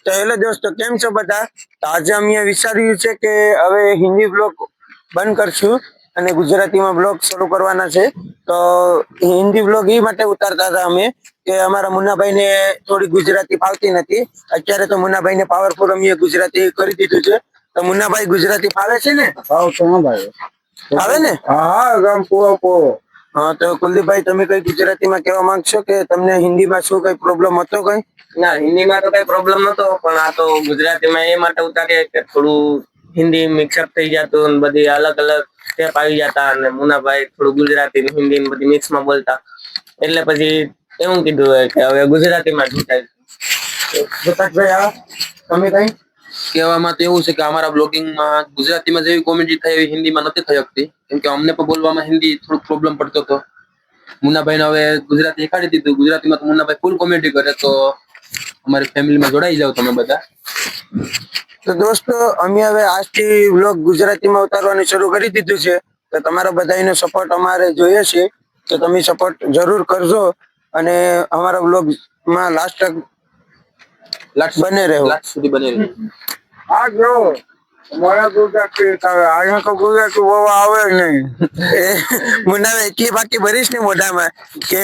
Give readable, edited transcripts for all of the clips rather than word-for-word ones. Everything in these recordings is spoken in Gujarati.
તો હેલો દોસ્તો, કેમ છો બધા? તો આજે અમે વિચાર્યું છે કે હવે હિન્દી બ્લોગ બંધ કરશું અને ગુજરાતીમાં બ્લોગ શરૂ કરવાના છે. તો હિન્દી બ્લોગ એ માટે ઉતારતા હતા અમે કે અમારા મુન્નાભાઈને થોડી ગુજરાતી ફાવતી નથી. અત્યારે તો મુન્નાભાઈને પાવરફુલ અમે ગુજરાતી કરી દીધું છે. તો મુન્નાભાઈ ગુજરાતી ફાવે છે ને? ફાવે ને? હા ગામ પૂરો. હા, તો કુલદીપભાઈ, તમે કઈ ગુજરાતીમાં કહેવા માંગશો કે તમને હિન્દીમાં શું કઈ પ્રોબ્લેમ હતો? કઈ ના, હિન્દીમાં તો કઈ પ્રોબ્લેમ નતો, પણ આ તો ગુજરાતીમાં એ માટે ઉતારીએ કે થોડું હિન્દી મિક્સઅપ થઈ જતું, બધી અલગ અલગ સ્ટેપ આવી જતા, અને મુનાભાઈ થોડું ગુજરાતી ને હિન્દી ને બધી મિક્સમાં બોલતા, એટલે પછી એવું કીધું કે હવે ગુજરાતીમાં જ પ્રકાશભાઈ, તમે કઈ કહેવામાં તો એવું છે કે અમારા બ્લોગિંગમાં ગુજરાતીમાં જેવી કોમેડી થાય એવી હિન્દીમાં નથી થઈ શકતી, કેમ કે અમને પણ બોલવામાં હિન્દી થોડુંક પ્રોબ્લેમ પડતો હતો. મુન્નાભાઈને હવે ગુજરાતી શીખાડી દીધું. ગુજરાતીમાં તો મુન્નાભાઈ ફૂલ કોમેડી કરે, તો અમારી ફેમિલીમાં જોડાઈ જાવ તમે બધા. તો દોસ્તો, અમે હવે આજથી વ્લોગ ગુજરાતીમાં ઉતારવાનું શરૂ કરી દીધું છે. તો તમારા બધાનો સપોર્ટ અમારે જોઈએ છે, તો તમે સપોર્ટ જરૂર કરજો અને અમારા વ્લોગમાં લાસ્ટ બને રહો. લાસ્ટ સુધી બને રહે. આ જો મારા ગુજરાતી અહીંયા તો ગુજરાતી બહુ આવે નહીં. મુન્નાભાઈ એટલી બાકી ભરીશ ને મોઢામાં કે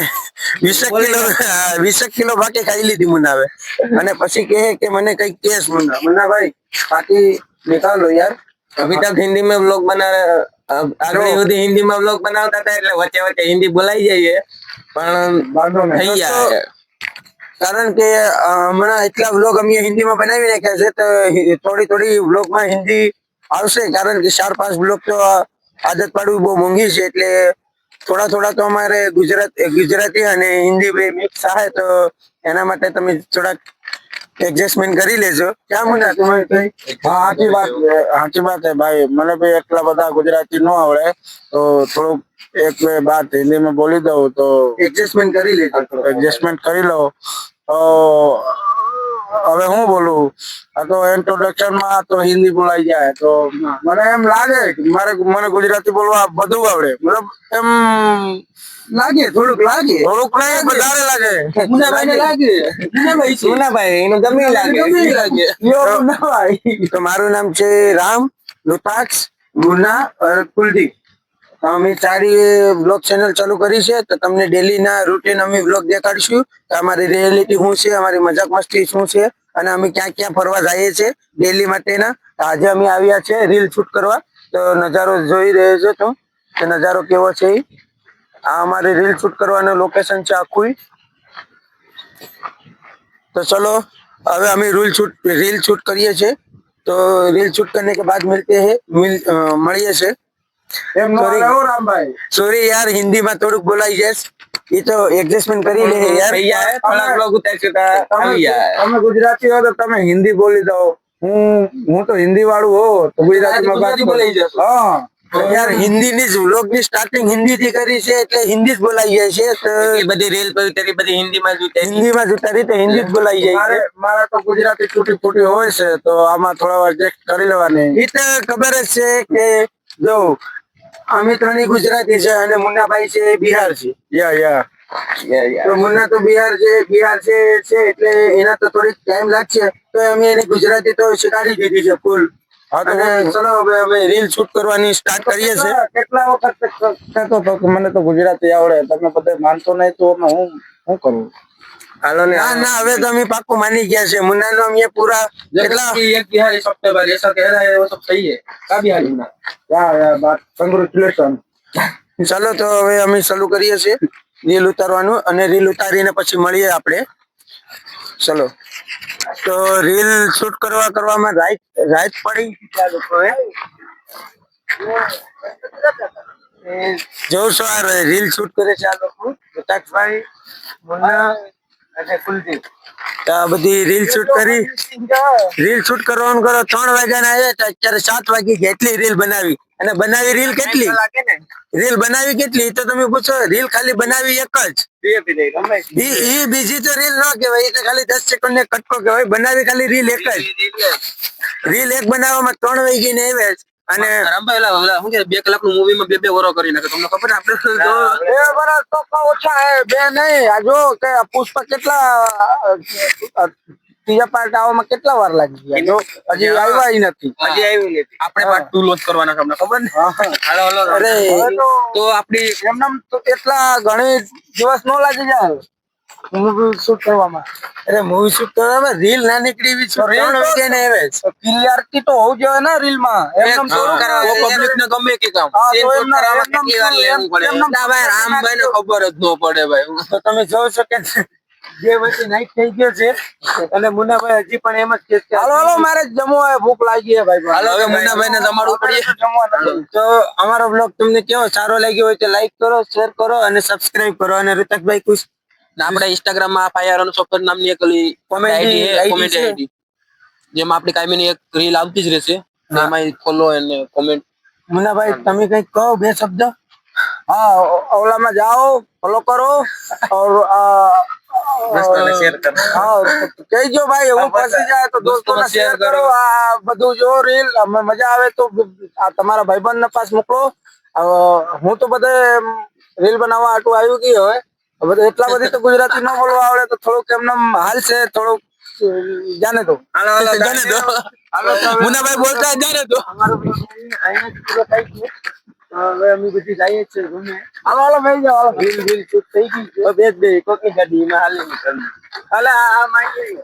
20 કિલો બાકી ખાઈ લીધી મુન્નાભાઈ. અને પછી કહે કે મને કઈ કેસ મુન્નાભાઈ બાકી નિકાલો યાર. अभी तक हिंदी में व्लॉग बना આગળ સુધી હિન્દીમાં વ્લોગ બનાવતા હતા, એટલે વચ્ચે વચ્ચે હિન્દી બોલાઈ જઈએ, પણ થઈ જાય. કારણ કે હમણાં એટલા વ્લોગ અમે હિન્દીમાં બનાવી નાખ્યા છે, તો થોડી વ્લોગમાં હિન્દી આવશે. કારણ કે 4-5 વ્લોગ તો આદત પાડવી બહુ મોંઘી છે, એટલે થોડા તો અમારે ગુજરાતી અને હિન્દી બે મિક્સ થાય, તો એના માટે તમે થોડાક એડજસ્ટમેન્ટ કરી લેજો. ક્યાં મુન્ના તમારે કઈ? હા, સાચી વાત है भाई. મને भी એટલા બધા ગુજરાતી ન આવડે, તો થોડુંક એક બે બાત હિન્દીમાં બોલી દઉં તો એડજસ્ટમેન્ટ કરી લેજો. એડજસ્ટમેન્ટ કરી લો. તો હવે હું બોલું, આ તો ઇન્ટ્રોડક્શનમાં તો હિન્દી બોલાઈ જાય, તો મને એમ લાગે કે મને ગુજરાતી બોલવા બધું આવડે. મતલબ એમ થોડુંક લાગે નહીં, વધારે લાગે. મુન્નાભાઈને લાગે. મુન્નાભાઈ એનું ગમે લાગે. તો મારું નામ છે રામ, લુતાક્ષ, મુન્ના અને કુલદીપ. અમે સારી બ્લોગ ચેનલ ચાલુ કરી છે, તો તમને ડેલી ના રૂટીન અમે બ્લોગ દેખાડીશું. અમારી રિયાલિટી શું છે, અમારી મજાક મસ્તી શું છે, અને અમે ક્યાં ક્યાં ફરવા જઈએ છીએ ડેલી માટેના. આજે અમે આવ્યા છે રીલ શૂટ કરવા, તો નજારો જોઈ રહ્યો છો તો નજારો કેવો છે. આ અમારે રીલ શૂટ કરવાનું લોકેશન છે આખું. तो चलो अभी हमें रील शूट करिए छे, तो रील शूट करने के बाद मिलते हैं મળીએ છે. सॉरी यार, हिंदी में थोड़ુંક બોલાઈ જાય, એ તો એડજસ્ટમેન્ટ કરી લે યાર. થોડા બ્લોગ ઉતારશું. તમે ગુજરાતી હો તો તમે હિન્દી બોલી દો. હું તો હિન્દી વાળું હો, તો ગુજરાતીમાં વાત બોલાઈ જશે. હા યાર, હિન્દી ની વ્લોગ ની સ્ટાર્ટિંગ હિન્દી થી કરી છે, એટલે હિન્દી જ બોલાઈ જાય છે. તો એ બધી રીલ પર બધી હિન્દીમાં જ ઉતારી. હિન્દીમાં જ ઉતારી તો હિન્દી જ બોલાઈ જાય છે. મારે તો ગુજરાતી તૂટી ફૂટી હોય છે, તો આમાં થોડા વાર એડજસ્ટ કરી લેવાની. એ તો ખબર જ છે કે જો અમે ત્રણેય ગુજરાતી છે અને મુન્નાભાઈ છે બિહાર છે. યા તો મુન્ના તો બિહાર છે એટલે એના તો થોડીક ટાઈમ લાગશે, તો અમે એને ગુજરાતી તો શીખવાડી દીધી છે ફૂલ. અને ચલો હવે અમે રીલ શૂટ કરવાની સ્ટાર્ટ કરીએ છીએ. કેટલા વખત કહેતો હતો કે મને તો ગુજરાતી આવડે, તમે બધા માનતો નહીં, તો હું કરું? હાલો ને. ના, હવે તો અમે પાક્કું માની ગયા છે. મુન્ના નો અમે પૂરા કેટલા एक बिहारी सबसे बार ऐसा कह रहा है, वो सब सही है. का बिहारी ना યા બાત કંગ્રેચ્યુલેશન. ચાલો, તો હવે અમે ચાલુ કરીએ છીએ રીલ ઉતારવાનું, અને રીલ ઉતારીને પછી મળીએ આપણે. ચલો, તો રીલ શૂટ કરવામાં રાઈટ પડી જોઉં છો આ રીલ શૂટ કરે છે આ લોકો, લુતાક્ષભાઈ, મુન્ના અને કુલદીપ. આ બધી રીલ શૂટ કરવાનું કરો. 3 વાગ્યાના આવ્યા હતા, અત્યારે 7 વાગી ગયા. એટલી રીલ બનાવી, અને બનાવી રીલ કેટલી તો તમે પૂછો. રીલ ખાલી બનાવી એક જ, બીજી તો રીલ ન કહેવાય, એ તો ખાલી 10 સેકન્ડ ને કટકો કહેવાય. બનાવી ખાલી રીલ એક જ. રીલ એક બનાવવામાં 3 વાગી ને આવ્યા. અને રામભાઈ શું કે 2 કલાકનું મૂવીમાં 2 વરો કરી નાખે. તમને ખબર ને આપણે ઓછા હે બે નહીં. આ જો કે પુષ્પા કેટલા ત્રીજા પાર્ટ આવવામાં કેટલા વાર લાગી ગયા જો હજી આવ્યા ય નથી. હજી આવ્યું નથી. આપણે પાર્ટ 2 લોન્ચ કરવાના છે અમને ખબર ને હાલો હાલો અરે હવે તો આપણી એમનેમ તો એટલા ઘણી દિવસ નો લાગી જાય મૂવી શૂટ કરવામાં. અરે મૂવી શૂટ કરવામાં રીલ ના નીકળી એવી છે. reel ત્રણ તો- વાગ્યાને આવે છે. ક્લિયરિટી તો હોવું જોઈએ ને રીલ માં. એમનેમ થોડું તો પબ્લિક ને ગમે કે કામ હા, તો shoot એમના- કરવામાં એમનેમ કેટલી વાર લેવું પડે? એમનેમ ના ભાઈ રામભાઈ ને ખબર જ ન પડે ભાઈ તો તમે જોઈ શકો છો જે વચ્ચે નાઈટ થઈ ગયો છે અને મુન્નાભાઈ હજી પણ એમ જ કહે છે હાલો હાલો મારે જમવું હોય, ભૂખ લાગી છે ભાઈ. હાલો હવે મુન્નાભાઈ ને જમાડવું પડીએ. જમવા નથી. તો અમારો બ્લોગ તમને કેવો સારો લાગ્યો હોય તો લાઈક કરો, શેર કરો અને સબસ્ક્રાઇબ કરો. અને ઋતકભાઈ ખુશ ને આપણે ઇન્સ્ટાગ્રામ માં ફાયર અને સોફ્ટવેર નામની એક Comedy ID કોમેન્ટ છે. આઈડી જેમાં આપણી કાયમીની એક રીલ આવતી જ રહેશે ને એમાં ફોલો અને કોમેન્ટ મુન્નાભાઈ તમે કઈક કહો બે શબ્દ. હા ઓલા માં જાઓ, ફોલો કરો और દોસ્તોને share કરો. હા કહેજો ભાઈ હું ફસી જાય તો દોસ્તોને શેર કરો. આ બધું જો રીલ મજા આવે તો આ તમારા ભાઈબંધ ને પાસ મોકલો. હું તો બધે રીલ બનાવવા આટલું આવ્યું કે હવે બધે એટલા બધી તો ગુજરાતી ન બોલવા આવડે તો થોડુંક એમને હાલ છે થોડુંક જાને તો. હાલો હાલો જાને તો મુન્નાભાઈ બોલતા જ જાને તો અમારો બ્લોગ અહીંયા જ પૂરો થાય છે. તો હવે અમે બધી જઈએ છીએ રૂમે. હાલો હાલો ભાઈ જાઓ હાલો. રીલ શૂટ થઈ ગઈ છે. બે જ બે કોકની ગાડી એમાં હાલી નીકળવું. હાલે આ માઇક લઈ લો.